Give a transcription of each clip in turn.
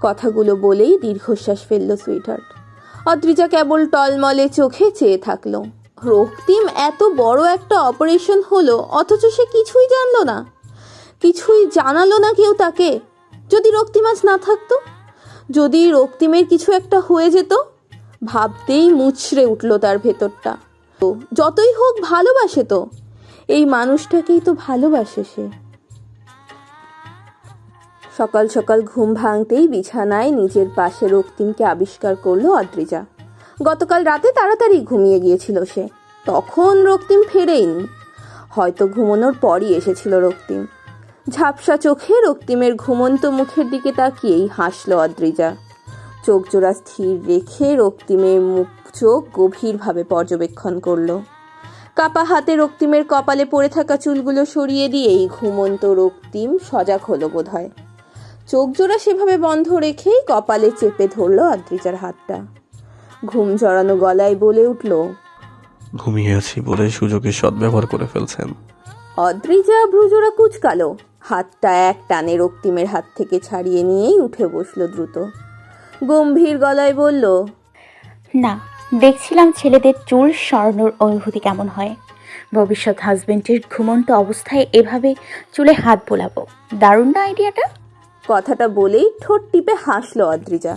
কথাগুলো বলেই দীর্ঘশ্বাস ফেলল সুইটহার্ট। অদ্রিজা কেবল টলমলে চোখে চেয়ে থাকলো। রক্তিম এত বড় একটা অপারেশন হলো, অথচ সে কিছুই জানলো না, কিছুই জানালো না কেউ তাকে। যদি রক্তিম আজ না থাকতো, যদি রক্তিমের কিছু একটা হয়ে যেত, ভাবতেই মুচড়ে উঠল তার ভেতরটা। তো যতই হোক ভালোবাসে তো, এই মানুষটাকেই তো ভালোবাসে সে। সকাল সকাল ঘুম ভাঙতেই বিছানায় নিজের পাশে রক্তিমকে আবিষ্কার করলো অদ্রিজা। গতকাল রাতে তাড়াতাড়ি ঘুমিয়ে গিয়েছিল সে, তখন রক্তিম ফেরেইনি, হয়তো ঘুমানোর পরই এসেছিল রক্তিম। ঝাপসা চোখে রক্তিমের ঘুমন্ত মুখের দিকে তাকিয়েই হাসল অদ্রিজা। চোখ জোড়া স্থির রেখে রক্তিমের মুখ চোখ গভীরভাবে পর্যবেক্ষণ করল। কাপা হাতে রক্তিমের কপালে পড়ে থাকা চুলগুলো সরিয়ে দিয়েই ঘুমন্ত রক্তিম সজাগ হলো বোধহয়। চোখ জোড়া সেভাবে বন্ধ রেখেই কপালে চেপে ধরল অদ্রিজার হাতটা। ঘুম জড়ানো গলায় বলে উঠল, ঘুমিয়ে আছি বলে সুযোগের সদ্ব্যবহার করে ফেলছেন। অদ্রিজা ভ্রুজোড়া কুচকালো, হাতটা এক টানে রক্তিমের হাত থেকে ছাড়িয়ে নিয়েই উঠে বসলো দ্রুত। গম্ভীর গলায় বলল, না, দেখছিলাম ছেলেদের চুল সরানোর অনুভূতি কেমন হয়। ভবিষ্যৎ হাজবেন্ডের ঘুমন্ত অবস্থায় এভাবে চুলে হাত বোলাবো, দারুণ না আইডিয়াটা? কথাটা বলেই ঠোঁট টিপে হাসলো অদ্রিজা।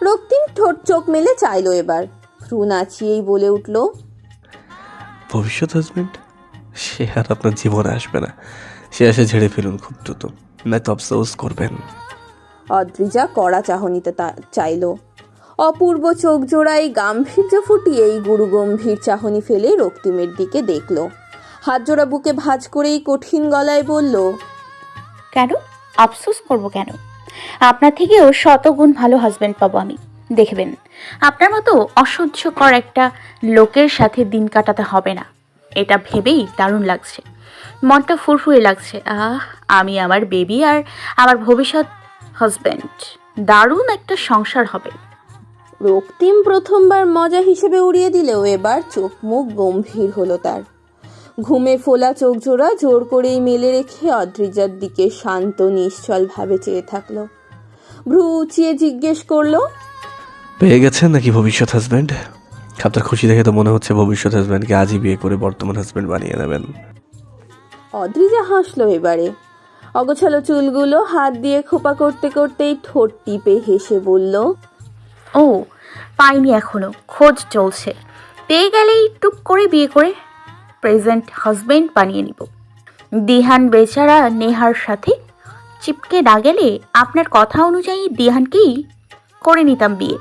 রক্তিম ঠোঁট চোখ মেলে চাইলো এবার, ভ্রু নাচিয়েই বলে উঠল, ভবিষ্যৎ হাজবেন্ড সে আর আপনার জীবনে আসবে না, সে এসে ঝেড়ে ফেলুন খুব দ্রুত, নয়তো আফসোস করবেন। অদ্রিজা কড়া চাহনিতে চাইল। অপূর্ব চোখ জোড়ায় গাম্ভীর্য ফুটিয়েই গুরু গম্ভীর চাহনি ফেলে রক্তিমের দিকে দেখল। হাত জোড়া বুকে ভাঁজ করেই কঠিন গলায় বলল, কেন আফসোস করব কেন? আপনার থেকেও শতগুণ ভালো হাজবেন্ড পাবো আমি, দেখবেন। আপনার মতো অসহ্যকর একটা লোকের সাথে দিন কাটাতে হবে না, এটা ভেবেই দারুণ লাগছে, মনটা ফুরফুরে লাগছে। আমি, আমার বেবি আর আমার ভবিষ্যৎ হাজবেন্ড, দারুণ একটা সংসার হবে। রক্তিম প্রথমবার মজা হিসেবে উড়িয়ে দিলেও এবার চোখ মুখ গম্ভীর হলো তার। ঘুমে ফোলা চোখ জোড়া জোর করেই মেলে রেখে অদ্রিজার দিকে শান্ত নিশ্চল ভাবে চেয়ে থাকলো। ভ্রু উঁচিয়ে জিজ্ঞেস করলো, পেয়ে গেছেন নাকি ভবিষ্যৎ হাজব্যান্ড? আপনার খুশি দেখে তো মনে হচ্ছে ভবিষ্যৎ হাজব্যান্ডকে আজই বিয়ে করে বর্তমান হাজব্যান্ড বানিয়ে নেবেন। অদ্রিজা হাসলো এবারে। অগোছালো চুলগুলো হাত দিয়ে খোপা করতে করতেই ঠোঁট টিপে হেসে বলল, ও পাইনি, এখনো খোঁজ চলছে, পেয়ে গেলেই টুক করে বিয়ে করে প্রেজেন্ট হাজবেন্ড বানিয়ে নিব। দিহান বেচারা নেহার সাথে চিপকে না গেলে আপনার কথা অনুযায়ী দিহানকেই করে নিতাম বিয়ে,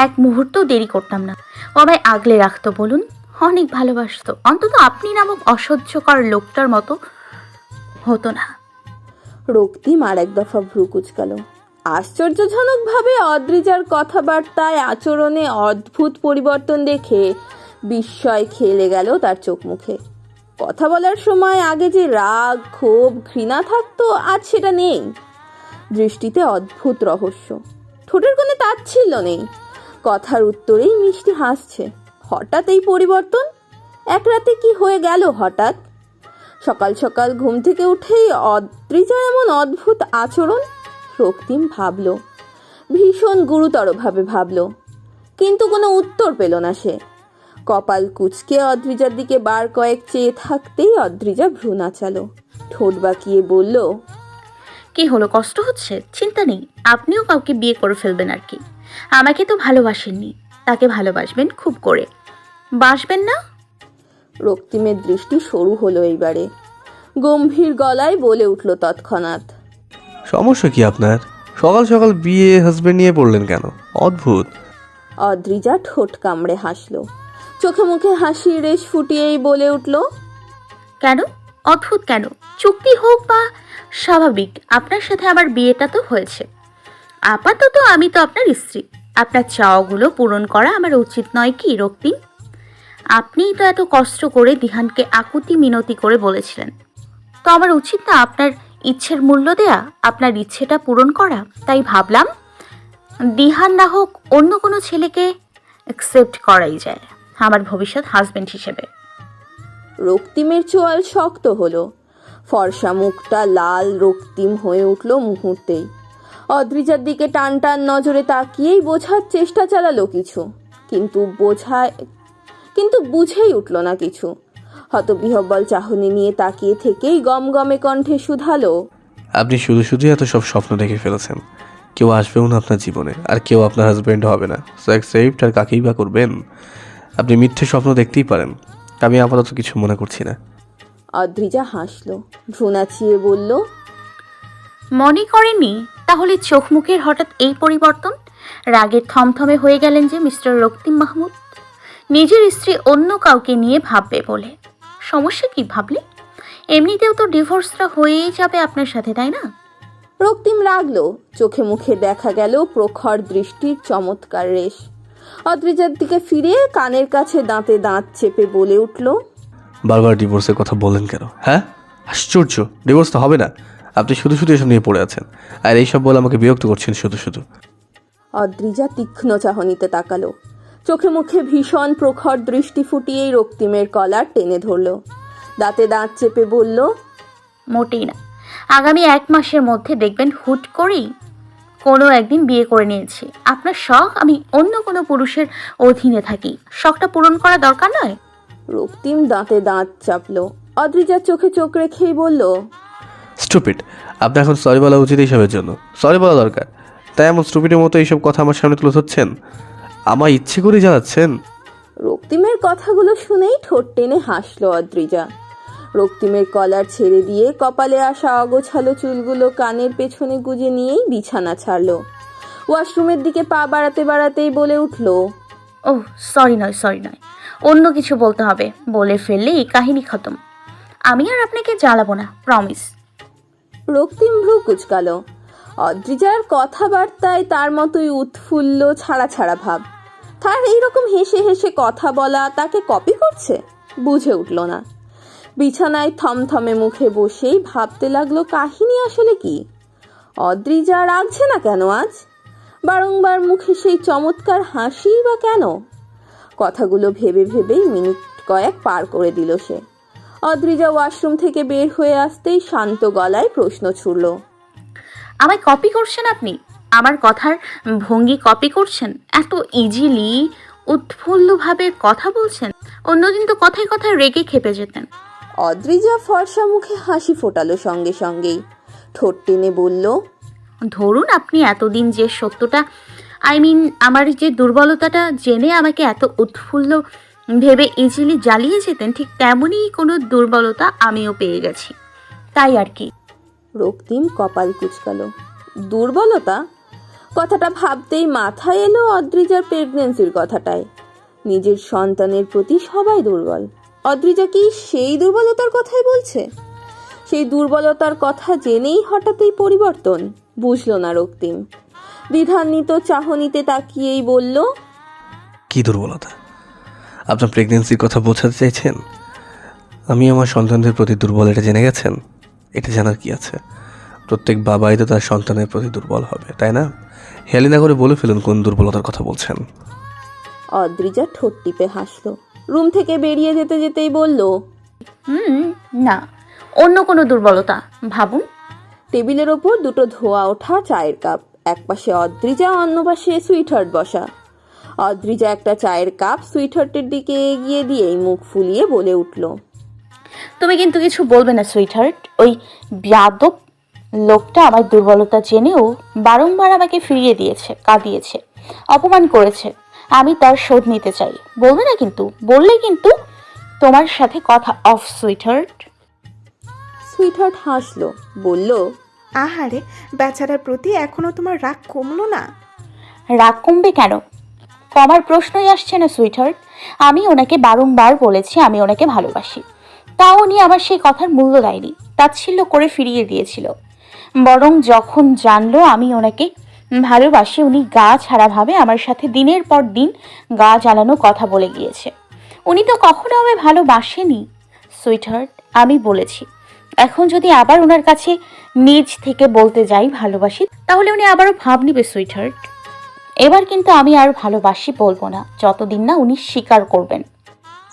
এক মুহূর্ত দেরি করতাম না। ও আমায় আগলে রাখতো বলুন, অনেক ভালোবাসতো, অন্তত আপনি নামক অসহ্যকর লোকটার মতো হতো না। রক্তিম আর এক দফা ভ্রু কুচকালো। আশ্চর্যজনক ভাবে অদ্রিজার কথাবার্তায় আচরণে অদ্ভুত পরিবর্তন দেখে বিস্ময় খেলে গেল তার চোখ মুখে। কথা বলার সময় আগে যে রাগ, ক্ষোভ, ঘৃণা থাকতো, আজ সেটা নেই। দৃষ্টিতে অদ্ভুত রহস্য, ঠোঁটের কোণে তাচ্ছিল্য নেই, কথার উত্তরেই মিষ্টি হাসছে। হঠাৎ এই পরিবর্তন, এক রাতে কি হয়ে গেল হঠাৎ? সকাল সকাল ঘুম থেকে উঠেই অদ্রিজার এমন অদ্ভুত আচরণ। রক্তিম ভাবল, ভীষণ গুরুতরভাবে ভাবল, কিন্তু কোনো উত্তর পেল না সে। কপাল কুঁচকে অদ্রিজার দিকে বার কয়েক চেয়ে থাকতেই অদ্রিজা ভ্রু নাচালো, ঠোঁট বাঁকিয়ে বলল, কি হলো, কষ্ট হচ্ছে? চিন্তা নেই, আপনিও কাউকে বিয়ে করে ফেলবেন আর কি। আমাকে তো ভালোবাসেননি, তাকে ভালোবাসবেন খুব করে, বাসবেন না? রক্তিমের দৃষ্টি সরু হলো এইবারে। গম্ভীর গলায় বলে উঠল তৎক্ষণাৎ, সমস্যা কি আপনার? সকাল সকাল বিয়ে হাজব্যান্ড নিয়ে পড়লেন কেন? অদ্ভুত। অদ্রিজা ঠোঁট কামড়ে হাসল, চোখে মুখে হাসির রেশ ফুটিয়েই বলে উঠল, কেন অদ্ভুত কেন? চুক্তি হোক বা স্বাভাবিক, আপনার সাথে আমার বিয়েটা তো হয়েছে। আপাতত আমি তো আপনার স্ত্রী, আপনার চাওয়াগুলো পূরণ করা আমার উচিত নয় কি রক্তিম? আপনিই তো এত কষ্ট করে দিহানকে আকুতি মিনতি করে বলেছিলেন, তো আমার উচিত না আপনার ইচ্ছের মূল্য দেয়া, আপনার ইচ্ছেটা পূরণ করা? তাই ভাবলাম দিহান না হোক অন্য কোনো ছেলেকে অ্যাকসেপ্ট করাই যায় আমার ভবিষ্যৎ হাজবেন্ড হিসেবে। রক্তিমের চোয়াল শক্ত হলো, ফর্সা মুখটা লাল রক্তিম হয়ে উঠল মুহূর্তেই। অদ্রিজার দিকে টান টান নজরে তাকিয়েই বোঝার চেষ্টা চালালো কিছু, কিন্তু বুঝেই উঠল না কিছু। হতবিহ্বল চাহনি নিয়ে তাকিয়ে থেকেই গমগমে কণ্ঠে শুধালো, আপনি শুধু শুধু এত সব স্বপ্ন দেখে ফেলেছেন। কেউ আসবেও না আপনার জীবনে, আর কেউ আপনার হাজব্যান্ড হবে না। সো অ্যাকসেপ্ট, আর কাকেই বা করবেন? আপনি মিথ্যে স্বপ্ন দেখতেই পারেন, আমি আপাতত কিছু মনে করছি না। অদ্রিজা হাসলো, ভ্রু নাচিয়ে বলল, মনে করেননি তাহলে চোখ মুখের হঠাৎ এই পরিবর্তন? রাগের থমথমে হয়ে গেলেন যে মিস্টার রক্তিম মাহমুদ। নিজের স্ত্রী অন্য কাউকে নিয়ে ভাববে বলে। সমস্যা কি ভাবলে? এমনিতেও তো ডিভোর্সটা হয়েই যাবে আপনার সাথে, তাই না? রক্তিম রাগলো, চোখে মুখে দেখা গেল প্রখর দৃষ্টির চমৎকার রেশ। অদ্রিজার দিকে ফিরে কানের কাছে দাঁতে দাঁত চেপে বলে উঠল, বারবার ডিভোর্সের কথা বলেন কেন? হ্যাঁ, আশ্চর্য, ডিভোর্স তো হবে না। আপনি শুধু শুধু এসব নিয়ে পড়ে আছেন, আর এইসব বলে আমাকে বিরক্ত করছেন শুধু শুধু। অদ্রিজা তীক্ষ্ণ চাহনিতে তাকালো, চোখে মুখে ভীষণ প্রখর দৃষ্টি ফুটিয়েই রক্তিমের কলার টেনে ধরল। দাঁতে দাঁত চেপে বলল, মোটেই না। আগামী 1 মাসের মধ্যে দেখবেন হুট করেই কোনো একদিন বিয়ে করে নিয়েছি। আপনার শখ আমি অন্য কোনো পুরুষের অধীনে থাকি, শখটা পূরণ করা দরকার নয়? রক্তিম দাঁতে দাঁত চাপলো। অদ্রিজার চোখে চোখ রেখেই বলল, স্টুপিড, আপনার এখন সরি বলা উচিত এইসবের জন্য। সরি বলা দরকার, তাই এমন স্টুপিডের মতো এইসব কথা আমার সামনে তুলে ধরছেন? আমার ইচ্ছে করেই জানাচ্ছেন? রক্তিমের কথাগুলো শুনেই ঠোঁট টেনে হাসলো অদ্রিজা। রক্তিমের কলার ছেড়ে দিয়ে কপালে আসা অগোছালো চুলগুলো কানের পেছনে গুজে নিয়েই বিছানা ছাড়লো। ওয়াশরুমের দিকে পা বাড়াতে বাড়াতেই বলে উঠল, ওহ সরি নয়, অন্য কিছু বলতে হবে। বলে ফেললে এই কাহিনী খতম। আমি আর আপনাকে জ্বালাবো না, প্রমিস। রক্তিম ভ্রু কুচকালো। অদ্রিজার কথাবার্তায় তার মতোই উৎফুল্ল ছাড়া ছাড়া ভাব। তার এইরকম হেসে হেসে কথা বলা তাকে কপি করছে? বুঝে উঠল না। বিছানায় থমথমে মুখে বসেই ভাবতে লাগলো কাহিনী আসলে কি। অদ্রিজা রাগছে না কেন আজ? বারংবার মুখে সেই চমৎকার হাসি বা কেন? কথাগুলো ভেবে ভেবেই মিনিট কয়েক পার করে দিল সে। অদ্রিজা ওয়াশরুম থেকে বের হয়ে আসতেই শান্ত গলায় প্রশ্ন ছুড়ল, আমায় কপি করছেন আপনি? আমার কথার ভঙ্গি কপি করছেন? এত ইজিলি উৎফুল্লভাবে কথা বলছেন। অন্যদিন তো কথায় কথায় রেগে খেপে যেতেন। অদ্রিজা ফর্সা মুখে হাসি ফোটালো সঙ্গে সঙ্গেই। ঠোঁট টেনে বলল, ধরুন আপনি এতদিন যে সত্যটা আমার যে দুর্বলতাটা জেনে আমাকে এত উৎফুল্ল ভেবে ইজিলি জ্বালিয়ে যেতেন, ঠিক তেমনই কোনো দুর্বলতা আমিও পেয়ে গেছি, তাই আর কি। রক্তিম কপাল কুচকালো। দুর্বলতা? কথাটা ভাবতেই মাথায় এলো অদ্রিজার প্রেগন্যান্সির কথাটায়। নিজের সন্তানের প্রতি সবাই দুর্বল। অদ্রিজা কি সেই দুর্বলতার কথাই বলছে? সেই দুর্বলতার কথা জেনেই হঠাৎ এই পরিবর্তন? বুঝলো না রক্তিম। দ্বিধান্বিত চাহনিতে তাকিয়েই বলল, কি দুর্বলতা? আপনার প্রেগনেন্সির কথা বোঝাতে চাইছেন? আমি আমার সন্তানদের প্রতি দুর্বল, এটা জেনে গেছেন? এটা জানার কি আছে? প্রত্যেক বাবাই তো তার সন্তানের প্রতি দুর্বল হবে, তাই না? হেলি না করে বলে ফেলুন কোন দুর্বলতার কথা বলছেন। অদ্রিজা ঠোঁট টিপে হাসলো। রুম থেকে বেরিয়ে যেতে যেতেই বলল, না, অন্য কোনো দুর্বলতা ভাবুন। টেবিলের ওপর দুটো ধোয়া ওঠা চায়ের কাপ, একপাশে অদ্রিজা, অন্য পাশে সুইটহার্ট বসা। অদ্রিজা একটা চায়ের কাপ সুইটহার্টের দিকে এগিয়ে দিয়েই মুখ ফুলিয়ে বলে উঠল, তুমি কিন্তু কিছু বলবে না সুইটহার্ট। ওই বেয়াদব লোকটা আমার দুর্বলতা জেনেও বারংবার আমাকে ফিরিয়ে দিয়েছে, কাঁদিয়েছে, অপমান করেছে। আমি তার শোধ নিতে চাই। বলবে না কিন্তু? বললে কিন্তু তোমার সাথে কথা অফ সুইটহার্ট। সুইটহার্ট হাসলো, বলল, আহারে, বেচারার প্রতি এখনো তোমার রাগ কমলো না? রাগ কমবে কেন? কমার প্রশ্নই আসছে না সুইটহার্ট। আমি ওনাকে বারংবার বলেছি আমি ওনাকে ভালোবাসি, তাও উনি আমার সেই কথার মূল্য দেয়নি, তাচ্ছিল্য করে ফিরিয়ে দিয়েছিল। বরং যখন জানলো আমি ওনাকে ভালোবাসি, উনি গা ছাড়াভাবে আমার সাথে দিনের পর দিন গা জ্বালানো কথা বলে গিয়েছে। উনি তো কখনো আমায় ভালোবাসেনি সুইটহার্ট। আমি বলেছি এখন যদি আবার ওনার কাছে নিজ থেকে বলতে যাই ভালোবাসি, তাহলে উনি আবারও ভাব নিবে সুইটহার্ট। এবার কিন্তু আমি আর ভালোবাসি বলবো না, যতদিন না উনি স্বীকার করবেন।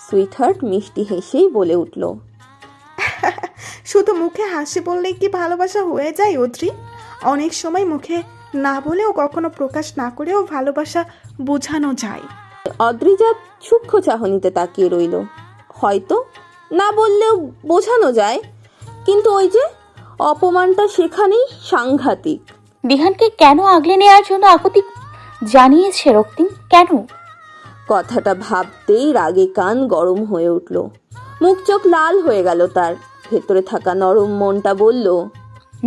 সুইটহার্ট মিষ্টি হেসেই বলে উঠল, শুধু মুখে হাসি বললেই কি ভালোবাসা হয়ে যায় অদ্রি? অনেক সময় মুখে না বলেও কখনো প্রকাশ না করেও ভালোবাসা বোঝানো যায়। অদ্রিজা সূক্ষ্ম চাহনিতে তাকিয়ে রইল। হয়তো না বললেও বোঝানো যায়, কিন্তু ওই যে অপমানটা সেখানেই সাংঘাতিক। দিহানকে কেন আগলে নেওয়ার জন্য আপত্তি জানিয়েছে রক্তিম? কেন? কথাটা ভাবতেই রাগে কান গরম হয়ে উঠল, মুখ চোখ লাল হয়ে গেল তার। ভেতরে থাকা নরম মনটা বলল,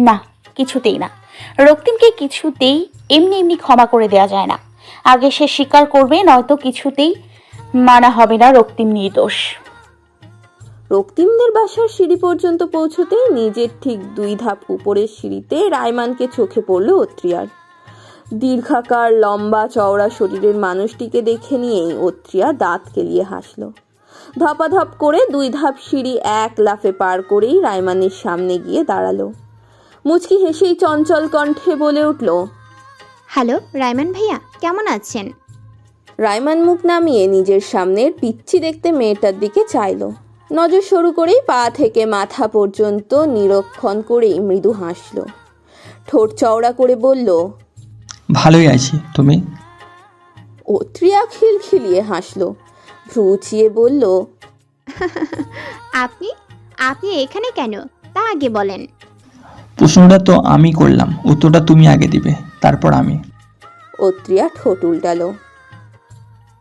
না, কিছুতেই না। রক্তিমকে কিছুতেই এমনি এমনি ক্ষমা করে দেয়া যায় না। আগে সে স্বীকার করবে, নয়তো কিছুতেই মানা হবে না রক্তিম নির্দোষ। রক্তিমদের বাসার সিঁড়ি পর্যন্ত পৌঁছতেই নিজের ঠিক 2 ধাপ উপরের সিঁড়িতে রায়মানকে চোখে পড়ল অত্রিয়ার। দীর্ঘাকার লম্বা চওড়া শরীরের মানুষটিকে দেখে নিয়েই অত্রিয়া দাঁত কেলিয়ে হাসল। ধপাধপ করে 2 ধাপ সিঁড়ি এক লাফে পার করেই রায়মানের সামনে গিয়ে দাঁড়ালো। মুচকি হেসেই চঞ্চল কণ্ঠে বলে উঠল, হ্যালো রায়মান ভাইয়া, কেমন আছেন? রায়মান মুখ নামিয়ে নিজের সামনের পিচ্ছি দেখতে মেয়েটার দিকে চাইল। নজর সরু করেই পা থেকে মাথা পর্যন্ত নিরীক্ষণ করেই মৃদু হাসল। ঠোঁট চওড়া করে বলল, ভালোই আছি, তুমি? অত্রিয়া খিলখিলিয়ে হাসল, ভ্রু উঁচিয়ে বলল, আপনি আপনি এখানে কেন তা আগে বলেন। প্রশ্নটা তো আমি করলাম, উত্তরটা তুমি আগে দিবে, তারপর আমি। অত্রিয়া ঠোঁট উল্টালো।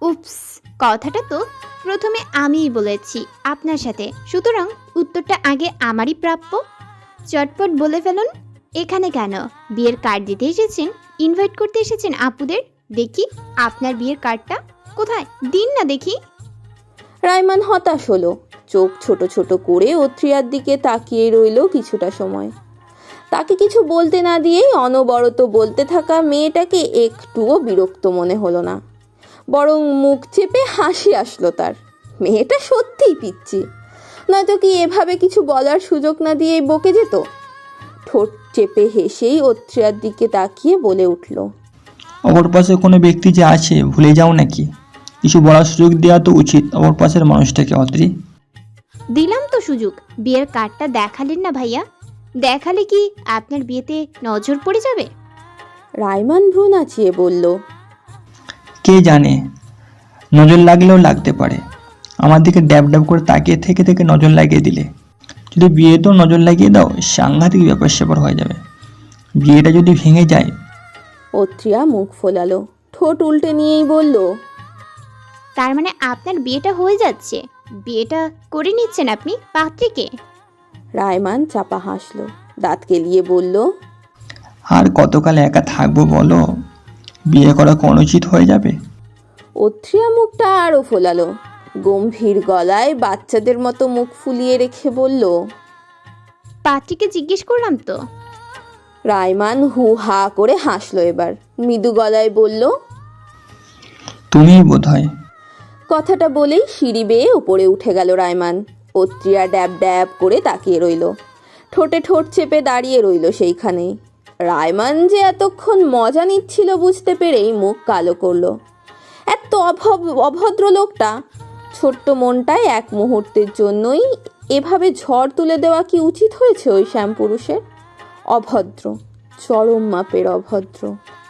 উপস, কথাটা তো প্রথমে আমিই বলেছি আপনার সাথে, সুতরাং উত্তরটা আগে আমারই প্রাপ্য। চটপট বলে ফেলুন, এখানে কেন? বিয়ের কার্ড দিতে এসেছেন? ইনভাইট করতে এসেছেন আপুদের? দেখি আপনার বিয়ের কার্ডটা কোথায়, দিন না দেখি। রায়মান হতাশ হলো, চোখ ছোট ছোট করে অত্রিয়ার দিকে তাকিয়ে রইল কিছুটা সময়। তাকে কিছু বলতে না দিয়েই অনবরত বলতে থাকা মেয়েটাকে একটুও বিরক্ত মনে হলো না, বরং মুখ চেপে হাসি আসলো তার। মেয়েটা সত্যিই পিচ্ছি, নয়তো কি এভাবে কিছু বলার সুযোগ না দিয়েই বকে যেত। ঠোঁট চেপে হেসেই অত্রিয়ার দিকে তাকিয়ে বলে উঠল, অপর পাশে কোনো ব্যক্তি যে আছে ভুলে যাও নাকি? কিছু বলার সুযোগ দেওয়া তো উচিত অপর পাশের মানুষটাকে। অত্রি, দিলাম তো সুযোগ, বিয়ের কার্ডটা দেখালেন না ভাইয়া। দেখালে কি আপনার বিয়েতে নজর পড়ে যাবে? রায়মান ভ্রু নাচিয়ে বলল, কে জানে, নজর লাগলেও লাগতে পারে। আমার দিকে ড্যাব ড্যাব করে তাকিয়ে থেকে থেকে নজর লাগিয়ে দিলে, যদি বিয়েতেও নজর লাগিয়ে দাও, সাংঘাতিক ব্যাপার স্যাপার হয়ে যাবে। বিয়েটা যদি ভেঙে যায়। অত্রিয়া মুখ ফোলালো, ঠোঁট উল্টে নিয়েই বলল, তার মানে আপনার বিয়েটা হয়ে যাচ্ছে, বিয়েটা করে নিচ্ছেন আপনি পাত্রীকে? রায়মান চাপা হাসলো, দাঁত কেলিয়ে বলল, আর কতকাল একা থাকবো বলো? বিয়ে করা কোন উচিত হয়ে যাবে। অত্রিয়া মুখটা আরও ফোলালো, গম্ভীর গলায় বাচ্চাদের মতো মুখ ফুলিয়ে রেখে বলল, পাত্রীকে জিজ্ঞেস করলাম তো। রায়মান হু হা করে হাসলো এবার, মৃদু গলায় বলল, তুমিই বোধ হয়। কথাটা বলেই সিঁড়ি বেয়ে উপরে উঠে গেল রায়মান। অত্রিয়া ড্যাব ড্যাব করে তাকিয়ে রইল, ঠোঁটে ঠোঁট চেপে দাঁড়িয়ে রইল সেইখানেই। রায়মান যে এতক্ষণ মজা নিচ্ছিল বুঝতে পেরেই মুখ কালো করলো। এত অভদ্র লোকটা, ছোট্ট মনটায় এক মুহূর্তের জন্যই এভাবে ঝড় তুলে দেওয়া কি উচিত হয়েছে ওই শ্যামপুরুষের? অভদ্র, চরম মাপের অভদ্র।